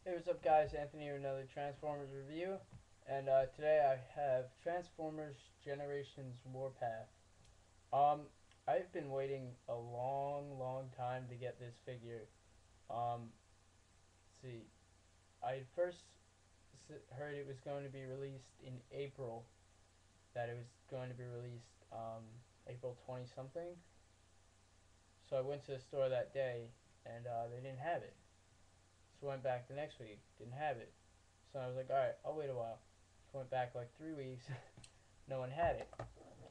Hey, what's up, guys? Anthony with another Transformers review, and today I have Transformers Generations Warpath. Um, I've been waiting a long time to get this figure. Let's see, I first heard it was going to be released in April. That it was going to be released April 20 something. So I went to the store that day, and they didn't have it. So I went back the next week, didn't have it. So I was like, alright, I'll wait a while. So I went back like 3 weeks, no one had it.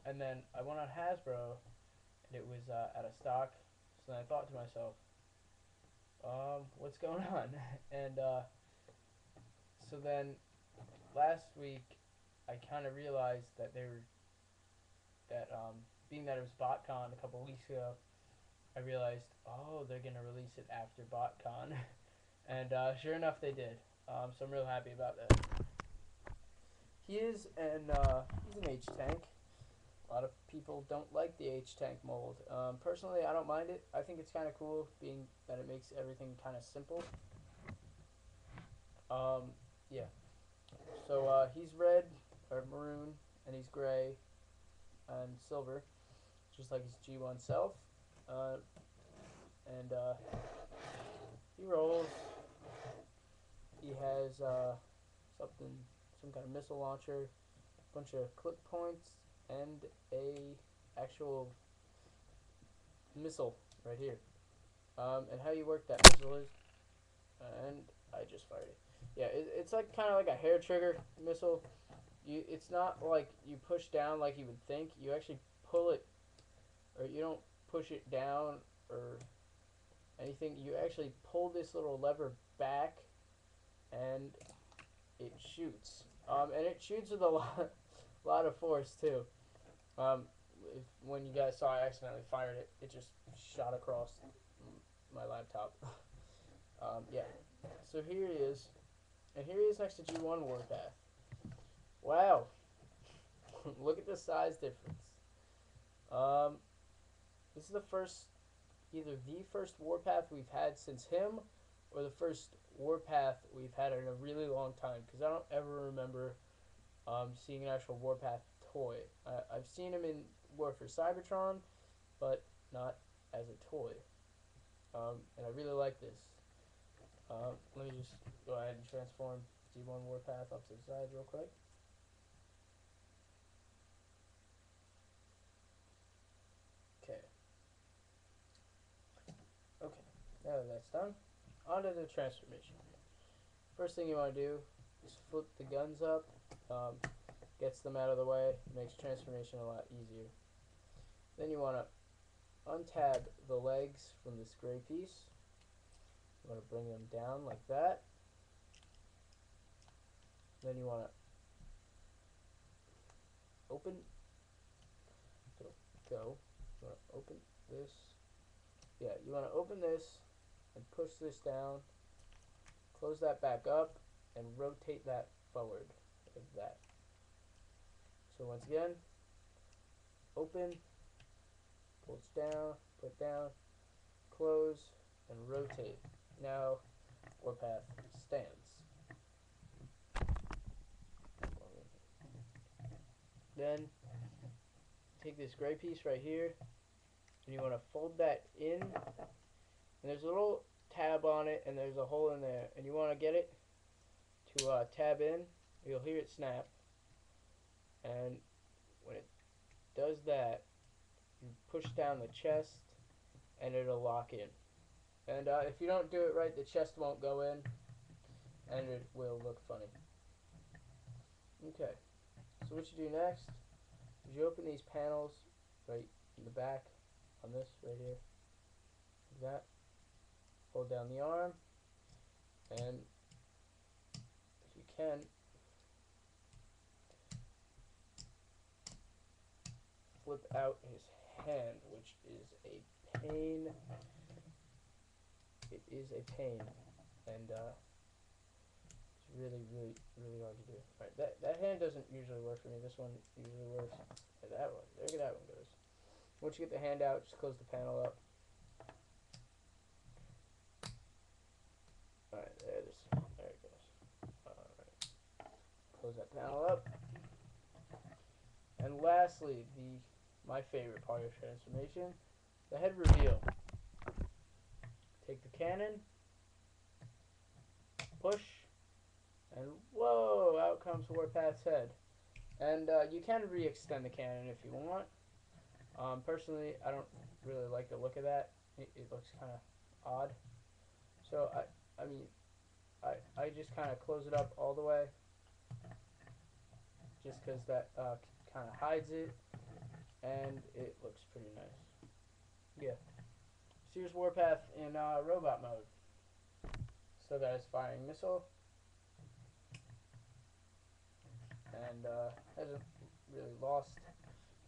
And then I went on Hasbro, and it was out of stock. So then I thought to myself, what's going on? And so then last week, I kind of realized that they were, that being that it was BotCon a couple weeks ago, I realized, oh, they're going to release it after BotCon. And sure enough, they did. So I'm real happy about that. He's an H tank. A lot of people don't like the H tank mold. Personally, I don't mind it. I think it's kind of cool, being that it makes everything kind of simple. Yeah. So he's red or maroon, and he's gray and silver, just like his G1 self. Uh, and he rolls. He has some kind of missile launcher, a bunch of clip points, and a actual missile right here. And how you work that missile is, and I just fired it. Yeah, it's like kind of like a hair trigger missile. It's not like you push down like you would think. You actually pull it, or you don't push it down or anything. You actually pull this little lever back, and it shoots. And it shoots with a lot of force too. Um, when you guys saw I accidentally fired it, it just shot across my laptop. Yeah. So here he is, and here he is next to G1 Warpath. Wow. Look at the size difference. Um, this is the first, either the first Warpath we've had since him, or the first Warpath we've had in a really long time. Because I don't ever remember seeing an actual Warpath toy. I've seen him in War for Cybertron, but not as a toy. And I really like this. Let me just go ahead and transform G1 Warpath up to the side real quick. Okay. Okay. Now that that's done, on to the transformation. First thing you want to do is flip the guns up. Gets them out of the way, makes transformation a lot easier. Then you want to untab the legs from this gray piece. You want to bring them down like that. Then you want to open, go. You want to open this. Yeah, you want to open this and push this down. Close that back up and rotate that forward like that. So once again, open, pulls down, put down, close, and rotate. Now Warpath stands. Then take this gray piece right here, and you want to fold that in. And there's a little tab on it, and there's a hole in there, and you want to get it to tab in. You'll hear it snap, and when it does that, you push down the chest, and it'll lock in. And if you don't do it right, the chest won't go in, and it will look funny. Okay, so what you do next is you open these panels right in the back on this right here, like that. Hold down the arm, and if you can, flip out his hand, which is a pain. It is a pain, and it's really hard to do. Alright, that hand doesn't usually work for me. This one usually works. And that one, there that one goes. Once you get the hand out, just close the panel up. Alright, there it is. Alright, my favorite part of transformation, the head reveal. Take the cannon, push, and whoa, out comes Warpath's head. And you can re-extend the cannon if you want. Personally, I don't really like the look of that. It looks kind of odd. So I mean, I just kind of close it up all the way, just because that kind of hides it, and it looks pretty nice. Yeah. So here's Warpath in robot mode. So that is firing missile, and hasn't really lost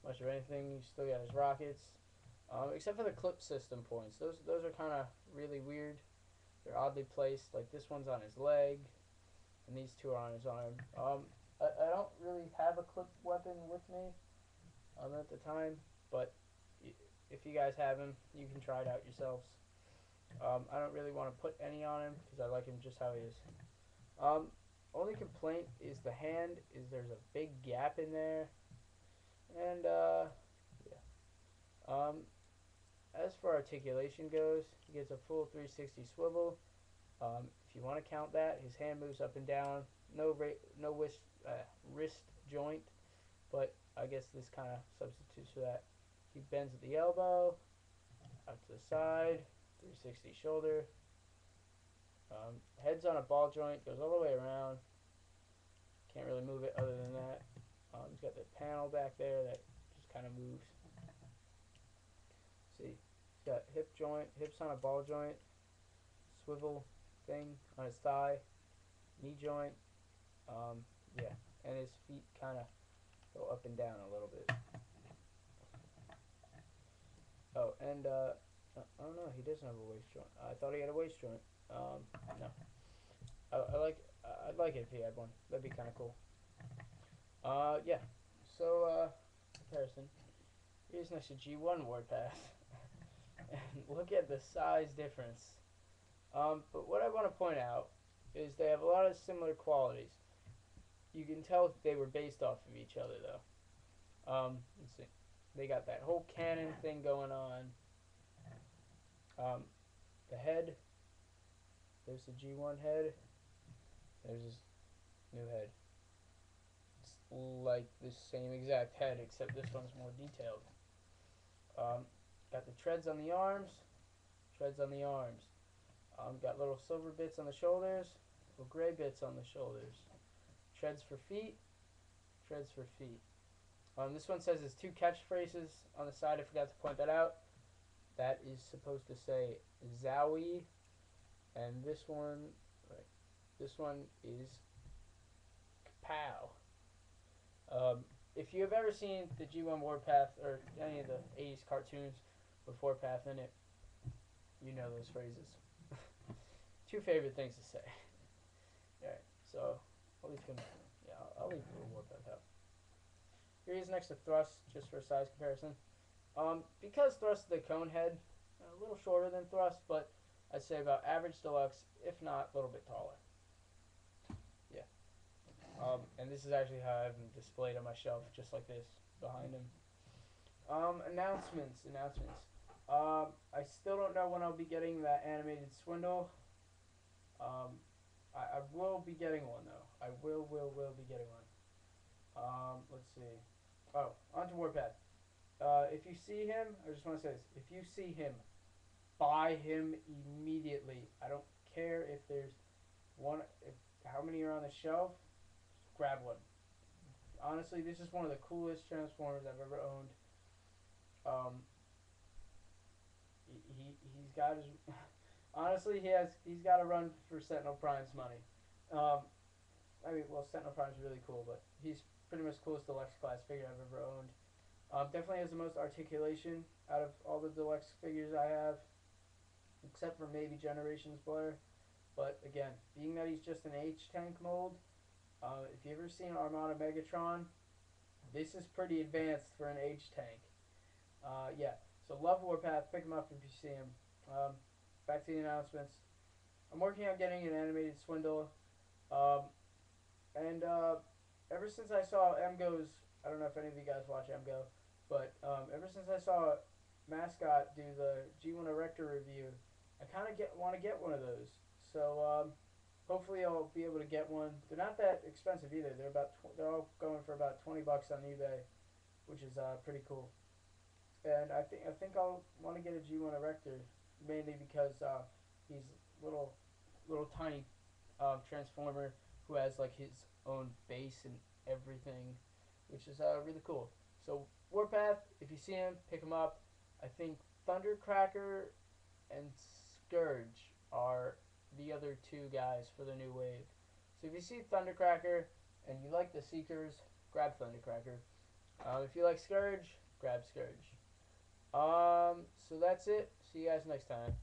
much of anything. He's still got his rockets, except for the clip system points. Those are kind of really weird. They're oddly placed. Like this one's on his leg, and these two are on his arm. I don't really have a clip weapon with me at the time, but if you guys have him, you can try it out yourselves. I don't really want to put any on him because I like him just how he is. Only complaint is the hand. There's a big gap in there, and yeah. As for articulation goes, he gets a full 360 swivel. If you want to count that, his hand moves up and down. No wrist joint, but I guess this kind of substitutes for that. He bends at the elbow, out to the side, 360 shoulder. Head's on a ball joint, goes all the way around. Can't really move it other than that. He's got the panel back there that just kind of moves. See, he's got hip joint, hips on a ball joint, swivel thing on his thigh, knee joint. Yeah, and his feet kind of go up and down a little bit. Oh, and oh no, he doesn't have a waist joint. I thought he had a waist joint. No. I'd like it if he had one. That'd be kind of cool. Yeah. So, comparison. Here's next to G1 Warpath. And look at the size difference. But what I want to point out is they have a lot of similar qualities. You can tell they were based off of each other, though. Let's see. They got that whole cannon thing going on. The head. There's the G1 head. There's his new head. It's like the same exact head, except this one's more detailed. Got the treads on the arms. Treads on the arms. Got little silver bits on the shoulders. Little gray bits on the shoulders. Treads for feet. Treads for feet. This one says his two catchphrases on the side. I forgot to point that out. That is supposed to say Zowie, and this one, right? This one is Kapow. If you have ever seen the G1 Warpath or any of the 80s cartoons with Warpath in it, you know those phrases. Two favorite things to say. Alright, so I'll leave him. Yeah, I'll leave the Warpath out. Here he is next to Thrust, just for a size comparison. Because Thrust is the cone head, a little shorter than Thrust, but I'd say about average deluxe, if not a little bit taller. Yeah. And this is actually how I have him displayed on my shelf, just like this, behind him. Announcements. I still don't know when I'll be getting that animated swindle. I will be getting one, though. I will be getting one. Let's see. Oh, on to Warpath. If you see him, I just want to say this. If you see him, buy him immediately. I don't care if there's one, how many are on the shelf. Just grab one. Honestly, this is one of the coolest Transformers I've ever owned. He's got his. Honestly, he's got to run for Sentinel Prime's money. I mean, well, Sentinel Prime's really cool, but he's pretty much the coolest deluxe class figure I've ever owned. Definitely has the most articulation out of all the deluxe figures I have, except for maybe Generations Blur. But again, being that he's just an H-Tank mold, if you've ever seen Armada Megatron, this is pretty advanced for an H-Tank. Yeah, so love Warpath. Pick him up if you see him. Back to the announcements. I'm working on getting an animated swindle. And ever since I saw MGO's, I don't know if any of you guys watch MGO, But ever since I saw Mascot do the G1 Erector review, I kind of get want to get one of those. So hopefully I'll be able to get one. They're not that expensive either. They're all going for about $20 on eBay, which is pretty cool. And I think I'll want to get a G1 Erector mainly because he's little little tiny transformer who has like his own base and everything, which is really cool. So Warpath, if you see him, pick him up. I think Thundercracker and Scourge are the other two guys for the new wave. So if you see Thundercracker and you like the Seekers, grab Thundercracker. If you like Scourge, grab Scourge. So that's it. See you guys next time.